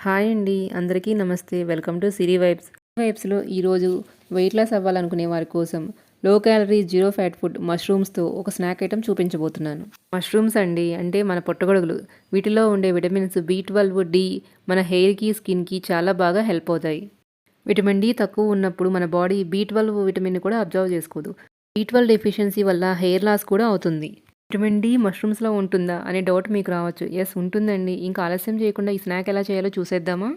Hi అండి, అందరికీ నమస్తే. వెల్కమ్ టు సిరివైబ్స్లో ఈరోజు వెయిట్ లాస్ అవ్వాలనుకునే వారి కోసం low calorie zero fat food మష్రూమ్స్తో ఒక స్నాక్ ఐటెం చూపించబోతున్నాను. మష్రూమ్స్ అండి అంటే మన పుట్టగొడుగులు. వీటిలో ఉండే విటమిన్స్ B12, D మన హెయిర్కి, స్కిన్కి చాలా బాగా హెల్ప్ అవుతాయి. విటమిన్ D తక్కువ ఉన్నప్పుడు మన బాడీ B12 విటమిన్ కూడా అబ్జర్వ్ చేసుకోదు. B12 డెఫిషియన్సీ వల్ల హెయిర్ లాస్ కూడా అవుతుంది. విటమిన్ డి మష్రూమ్స్లో ఉంటుందా అనే డౌట్ మీకు రావచ్చు. ఎస్, ఉంటుందండి. ఇంకా ఆలస్యం చేయకుండా ఈ స్నాక్ ఎలా చేయాలో చూసేద్దామా?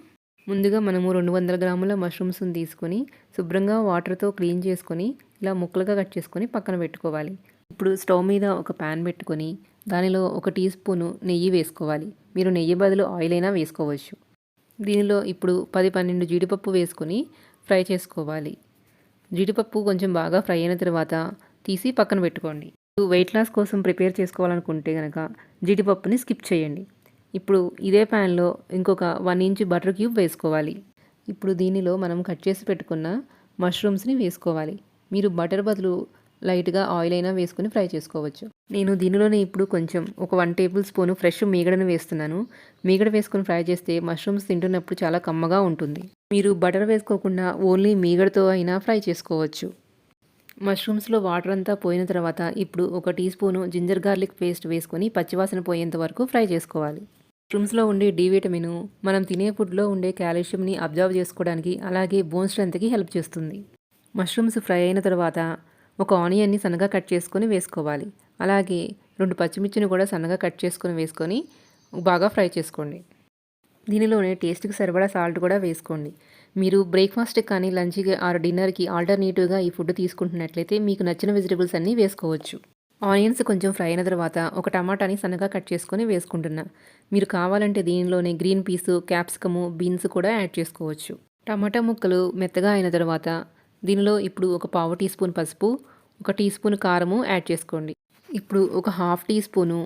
ముందుగా మనము 200 గ్రాముల మష్రూమ్స్ని తీసుకొని శుభ్రంగా వాటర్తో క్లీన్ చేసుకొని ఇలా ముక్కలుగా కట్ చేసుకొని పక్కన పెట్టుకోవాలి. ఇప్పుడు స్టవ్ మీద ఒక ప్యాన్ పెట్టుకొని దానిలో 1 టీ స్పూను నెయ్యి వేసుకోవాలి. మీరు నెయ్యి బదులు ఆయిల్ అయినా వేసుకోవచ్చు. దీనిలో ఇప్పుడు 10-12 జీడిపప్పు వేసుకొని ఫ్రై చేసుకోవాలి. జీడిపప్పు కొంచెం బాగా ఫ్రై అయిన తర్వాత తీసి పక్కన పెట్టుకోండి. వెయిట్ లాస్ కోసం ప్రిపేర్ చేసుకోవాలనుకుంటే కనుక జీడిపప్పుని స్కిప్ చేయండి. ఇప్పుడు ఇదే ప్యాన్లో ఇంకొక 1 ఇంచ్ బటర్ క్యూబ్ వేసుకోవాలి. ఇప్పుడు దీనిలో మనం కట్ చేసి పెట్టుకున్న మష్రూమ్స్ని వేసుకోవాలి. మీరు బటర్ బదులు లైట్గా ఆయిల్ అయినా వేసుకుని ఫ్రై చేసుకోవచ్చు. నేను దీనిలోనే ఇప్పుడు కొంచెం ఒక 1 టేబుల్ స్పూను ఫ్రెష్ మీగడను వేస్తున్నాను. మీగడ వేసుకొని ఫ్రై చేస్తే మష్రూమ్స్ తింటున్నప్పుడు చాలా కమ్మగా ఉంటుంది. మీరు బటర్ వేసుకోకుండా ఓన్లీ మీగడతో అయినా ఫ్రై చేసుకోవచ్చు. మష్రూమ్స్లో వాటర్ అంతా పోయిన తర్వాత ఇప్పుడు 1 teaspoon ginger garlic paste వేసుకొని పచ్చివాసన పోయేంత వరకు ఫ్రై చేసుకోవాలి. మష్రూమ్స్లో ఉండే డి విటమిన్ మనం తినే ఫుడ్లో ఉండే కాల్షియంని అబ్జర్వ్ చేసుకోవడానికి అలాగే బోన్ స్ట్రెంత్కి హెల్ప్ చేస్తుంది. మష్రూమ్స్ ఫ్రై అయిన తర్వాత ఒక ఆనియన్ని సన్నగా కట్ చేసుకొని వేసుకోవాలి. అలాగే 2 పచ్చిమిర్చిని కూడా సన్నగా కట్ చేసుకొని వేసుకొని బాగా ఫ్రై చేసుకోండి. దీనిలోనే టేస్ట్కి సరిపడా సాల్ట్ కూడా వేసుకోండి. మీరు బ్రేక్ఫాస్ట్కి కానీ లంచ్కి ఆర్ డిన్నర్కి ఆల్టర్నేటివ్గా ఈ ఫుడ్ తీసుకుంటున్నట్లయితే మీకు నచ్చిన వెజిటబుల్స్ అన్నీ వేసుకోవచ్చు. ఆనియన్స్ కొంచెం ఫ్రై అయిన తర్వాత ఒక టమాటాని సన్నగా కట్ చేసుకొని వేసుకుంటున్నా. మీరు కావాలంటే దీనిలోనే గ్రీన్ పీసు, క్యాప్సికము, బీన్స్ కూడా యాడ్ చేసుకోవచ్చు. టమాటా ముక్కలు మెత్తగా అయిన తర్వాత దీనిలో ఇప్పుడు ఒక 1/2 టీ స్పూన్ పసుపు, 1 టీ స్పూన్ కారము యాడ్ చేసుకోండి. ఇప్పుడు ఒక 1/2 teaspoon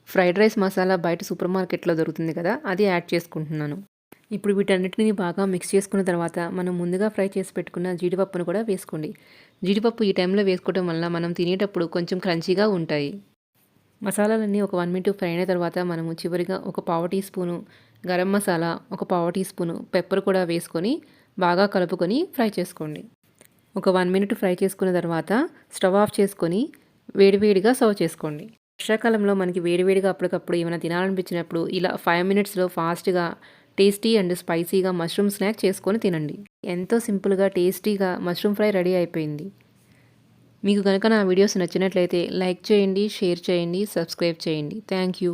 fried rice masala బయట సూపర్ మార్కెట్లో దొరుకుతుంది కదా, అది యాడ్ చేసుకుంటున్నాను. ఇప్పుడు వీటన్నిటిని బాగా మిక్స్ చేసుకున్న తర్వాత మనం ముందుగా ఫ్రై చేసి పెట్టుకున్న జీడిపప్పును కూడా వేసుకోండి. జీడిపప్పు ఈ టైంలో వేసుకోవడం వల్ల మనం తినేటప్పుడు కొంచెం క్రంచీగా ఉంటాయి. మసాలాలన్నీ ఒక 1 మినిట్ ఫ్రై అయిన తర్వాత మనము చివరిగా ఒక 1/2 టీ స్పూను గరం మసాలా, ఒక 1/2 టీ స్పూను పెప్పర్ కూడా వేసుకొని బాగా కలుపుకొని ఫ్రై చేసుకోండి. ఒక 1 మినిట్ ఫ్రై చేసుకున్న తర్వాత స్టవ్ ఆఫ్ చేసుకొని వేడివేడిగా సర్వ్ చేసుకోండి. వర్షాకాలంలో మనకి వేడివేడిగా అప్పటికప్పుడు ఏమైనా తినాలనిపించినప్పుడు ఇలా 5 మినిట్స్లో ఫాస్ట్గా టేస్టీ అండ్ స్పైసీగా మష్రూమ్ స్నాక్ చేసుకొని తినండి. ఎంతో సింపుల్గా టేస్టీగా మష్రూమ్ ఫ్రై రెడీ అయిపోయింది. మీకు కనుక నా వీడియోస్ నచ్చినట్లయితే లైక్ చేయండి, షేర్ చేయండి, సబ్స్క్రైబ్ చేయండి. Thank you.